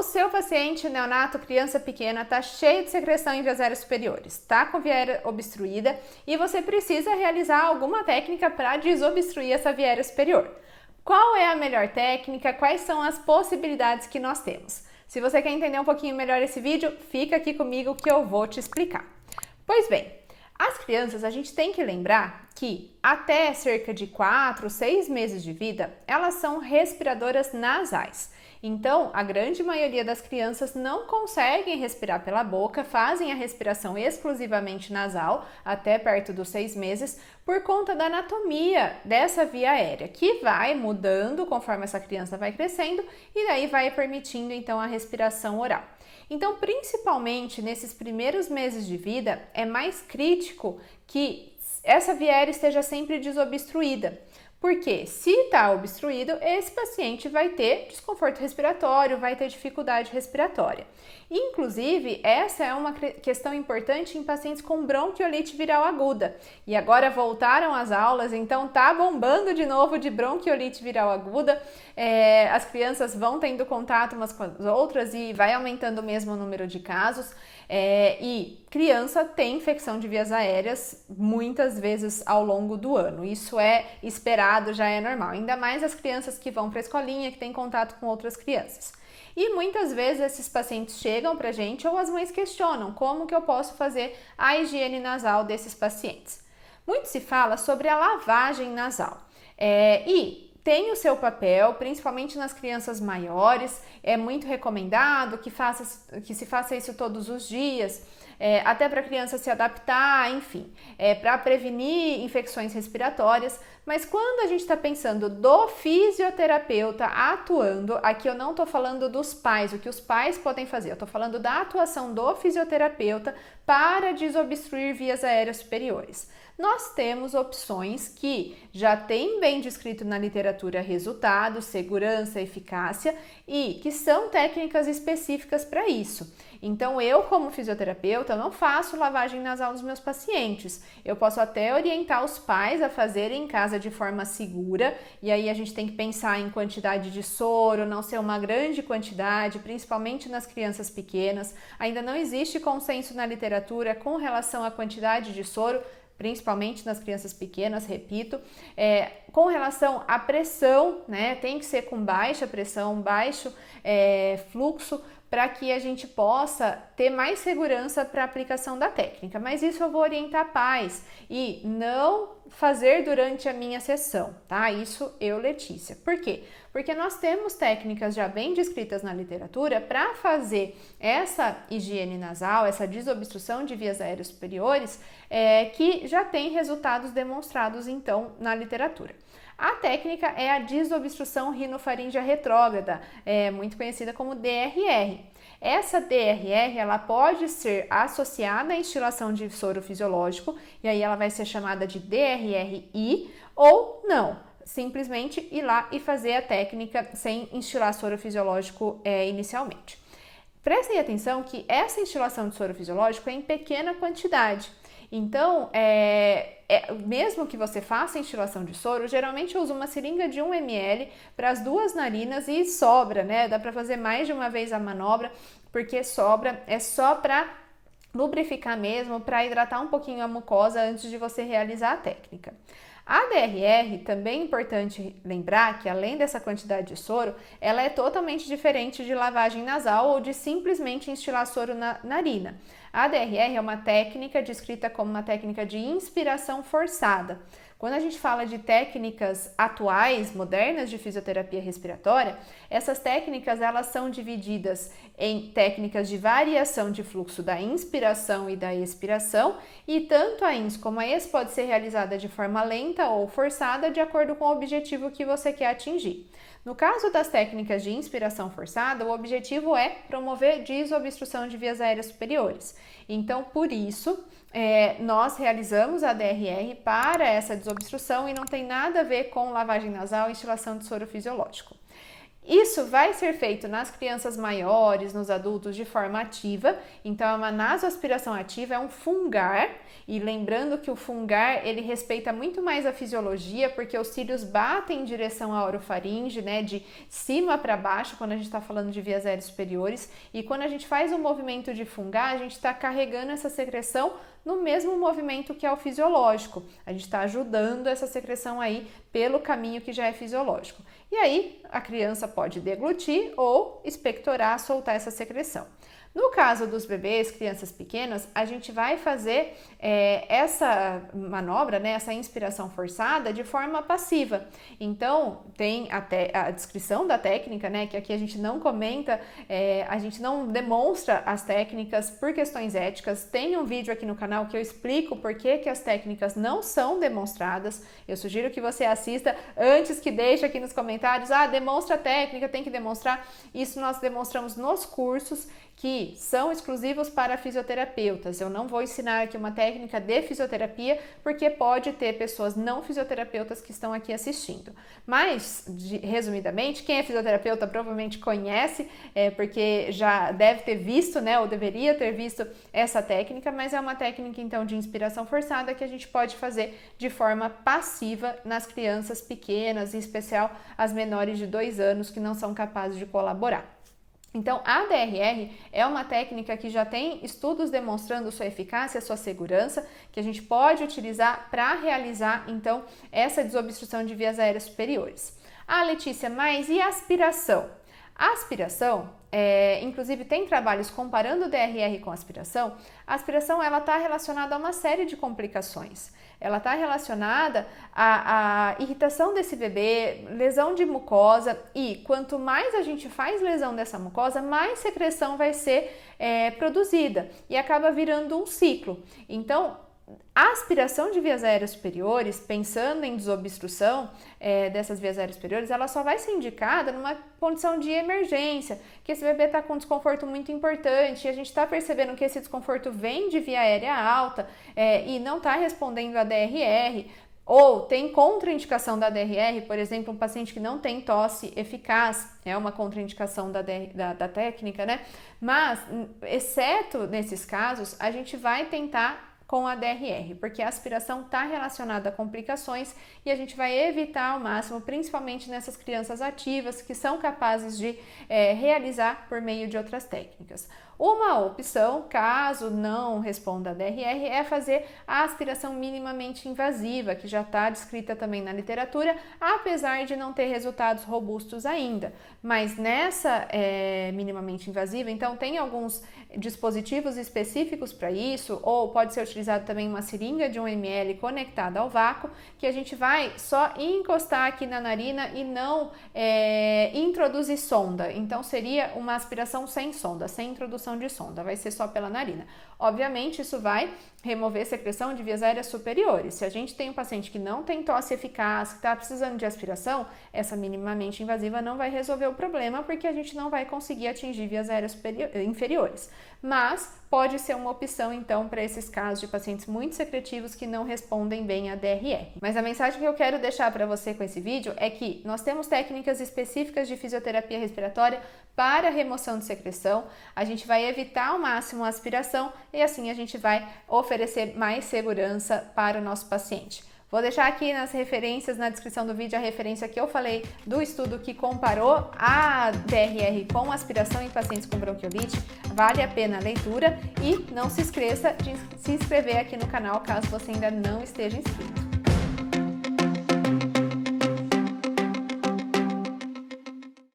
seu paciente neonato, criança pequena, está cheio de secreção em vias aéreas superiores, está com via aérea obstruída e você precisa realizar alguma técnica para desobstruir essa via aérea superior. Qual é a melhor técnica? Quais são as possibilidades que nós temos? Se você quer entender um pouquinho melhor esse vídeo, fica aqui comigo que eu vou te explicar. Pois bem, as crianças, a gente tem que lembrar que até cerca de 4, 6 meses de vida, elas são respiradoras nasais. Então, a grande maioria das crianças não conseguem respirar pela boca, fazem a respiração exclusivamente nasal até perto dos 6 meses, por conta da anatomia dessa via aérea, que vai mudando conforme essa criança vai crescendo e daí vai permitindo então a respiração oral. Então, principalmente nesses primeiros meses de vida, é mais crítico que essa via aérea esteja sempre desobstruída. Porque se está obstruído, esse paciente vai ter desconforto respiratório, vai ter dificuldade respiratória. Inclusive, essa é uma questão importante em pacientes com bronquiolite viral aguda. E agora voltaram as aulas, então tá bombando de novo de bronquiolite viral aguda. As crianças vão tendo contato umas com as outras e vai aumentando mesmo o número de casos. E criança tem infecção de vias aéreas muitas vezes ao longo do ano. Isso é esperado, já é normal. Ainda mais as crianças que vão para a escolinha, que têm contato com outras crianças. E muitas vezes esses pacientes chegam para a gente ou as mães questionam como que eu posso fazer a higiene nasal desses pacientes. Muito se fala sobre a lavagem nasal. E tem o seu papel, principalmente nas crianças maiores, é muito recomendado que se faça isso todos os dias, até para a criança se adaptar, enfim, para prevenir infecções respiratórias. Mas quando a gente está pensando do fisioterapeuta atuando, aqui eu não estou falando dos pais, o que os pais podem fazer, eu estou falando da atuação do fisioterapeuta para desobstruir vias aéreas superiores. Nós temos opções que já tem bem descrito na literatura resultados, segurança, eficácia e que são técnicas específicas para isso. Então, eu como fisioterapeuta não faço lavagem nasal nos meus pacientes. Eu posso até orientar os pais a fazerem em casa de forma segura e aí a gente tem que pensar em quantidade de soro, não ser uma grande quantidade, principalmente nas crianças pequenas. Ainda não existe consenso na literatura com relação à quantidade de soro, principalmente nas crianças pequenas, repito. Com relação à pressão, né, tem que ser com baixa pressão, baixo fluxo, para que a gente possa ter mais segurança para a aplicação da técnica. Mas isso eu vou orientar pais e não fazer durante a minha sessão, tá? Isso eu, Letícia. Por quê? Porque nós temos técnicas já bem descritas na literatura para fazer essa higiene nasal, essa desobstrução de vias aéreas superiores, que já tem resultados demonstrados então na literatura. A técnica é a desobstrução rinofaríngea retrógrada, muito conhecida como DRR. Essa DRR ela pode ser associada à instilação de soro fisiológico e aí ela vai ser chamada de DRRI ou não, simplesmente ir lá e fazer a técnica sem instilar soro fisiológico inicialmente. Prestem atenção que essa instilação de soro fisiológico é em pequena quantidade. Então, mesmo que você faça a instilação de soro, geralmente eu uso uma seringa de 1 ml para as 2 narinas e sobra, né? Dá para fazer mais de uma vez a manobra, porque sobra, é só para lubrificar mesmo, para hidratar um pouquinho a mucosa antes de você realizar a técnica. A DRR, também é importante lembrar que além dessa quantidade de soro, ela é totalmente diferente de lavagem nasal ou de simplesmente instilar soro na narina. A DRR é uma técnica descrita como uma técnica de inspiração forçada. Quando a gente fala de técnicas atuais, modernas de fisioterapia respiratória, essas técnicas elas são divididas em técnicas de variação de fluxo da inspiração e da expiração, e tanto a ins como a ex pode ser realizada de forma lenta ou forçada de acordo com o objetivo que você quer atingir. No caso das técnicas de inspiração forçada, o objetivo é promover desobstrução de vias aéreas superiores. Então, por isso, nós realizamos a DRR para essa desobstrução e não tem nada a ver com lavagem nasal e instilação de soro fisiológico. Isso vai ser feito nas crianças maiores, nos adultos de forma ativa, então é uma nasoaspiração ativa, é um fungar, e lembrando que o fungar ele respeita muito mais a fisiologia, porque os cílios batem em direção à orofaringe, né, de cima para baixo, quando a gente está falando de vias aéreas superiores, e quando a gente faz um movimento de fungar, a gente está carregando essa secreção no mesmo movimento que é o fisiológico. A gente está ajudando essa secreção aí pelo caminho que já é fisiológico. E aí, a criança pode deglutir ou expectorar, soltar essa secreção. No caso dos bebês, crianças pequenas, a gente vai fazer essa manobra, né, essa inspiração forçada de forma passiva. Então, tem até a descrição da técnica, né, que aqui a gente não comenta, a gente não demonstra as técnicas por questões éticas. Tem um vídeo aqui no canal que eu explico por que as técnicas não são demonstradas. Eu sugiro que você assista antes que deixe aqui nos comentários, demonstra a técnica, tem que demonstrar. Isso nós demonstramos nos cursos que são exclusivos para fisioterapeutas. Eu não vou ensinar aqui uma técnica de fisioterapia, porque pode ter pessoas não fisioterapeutas que estão aqui assistindo. Mas, resumidamente, quem é fisioterapeuta provavelmente conhece, porque já deve ter visto, né, ou deveria ter visto essa técnica, mas é uma técnica, então, de inspiração forçada que a gente pode fazer de forma passiva nas crianças pequenas, em especial as menores de 2 anos, que não são capazes de colaborar. Então, a DRR é uma técnica que já tem estudos demonstrando sua eficácia, sua segurança, que a gente pode utilizar para realizar, então, essa desobstrução de vias aéreas superiores. Letícia, mas e a aspiração? A aspiração, inclusive tem trabalhos comparando o DRR com a aspiração. A aspiração ela está relacionada a uma série de complicações. Ela está relacionada à irritação desse bebê, lesão de mucosa, e quanto mais a gente faz lesão dessa mucosa, mais secreção vai ser produzida e acaba virando um ciclo. Então, a aspiração de vias aéreas superiores, pensando em desobstrução dessas vias aéreas superiores, ela só vai ser indicada numa condição de emergência, que esse bebê está com um desconforto muito importante e a gente está percebendo que esse desconforto vem de via aérea alta e não está respondendo a DRR, ou tem contraindicação da DRR, por exemplo, um paciente que não tem tosse eficaz, é uma contraindicação da técnica, né? Mas, exceto nesses casos, a gente vai tentar com a DRR, porque a aspiração está relacionada a complicações e a gente vai evitar ao máximo, principalmente nessas crianças ativas que são capazes de realizar por meio de outras técnicas. Uma opção, caso não responda a DRR, é fazer a aspiração minimamente invasiva, que já está descrita também na literatura, apesar de não ter resultados robustos ainda. Mas nessa minimamente invasiva, então tem alguns dispositivos específicos para isso, ou pode ser utilizado também uma seringa de 1 ml conectada ao vácuo, que a gente vai só encostar aqui na narina e não introduzir sonda. Então seria uma aspiração sem sonda, sem introdução de sonda, vai ser só pela narina. Obviamente isso vai remover secreção de vias aéreas superiores. Se a gente tem um paciente que não tem tosse eficaz, que está precisando de aspiração, essa minimamente invasiva não vai resolver o problema, porque a gente não vai conseguir atingir vias aéreas inferiores. Mas pode ser uma opção, então, para esses casos de pacientes muito secretivos que não respondem bem à DRR. Mas a mensagem que eu quero deixar para você com esse vídeo é que nós temos técnicas específicas de fisioterapia respiratória para remoção de secreção. A gente vai evitar ao máximo a aspiração e assim a gente vai oferecer mais segurança para o nosso paciente. Vou deixar aqui nas referências, na descrição do vídeo, a referência que eu falei do estudo que comparou a DRR com aspiração em pacientes com bronquiolite. Vale a pena a leitura e não se esqueça de se inscrever aqui no canal caso você ainda não esteja inscrito.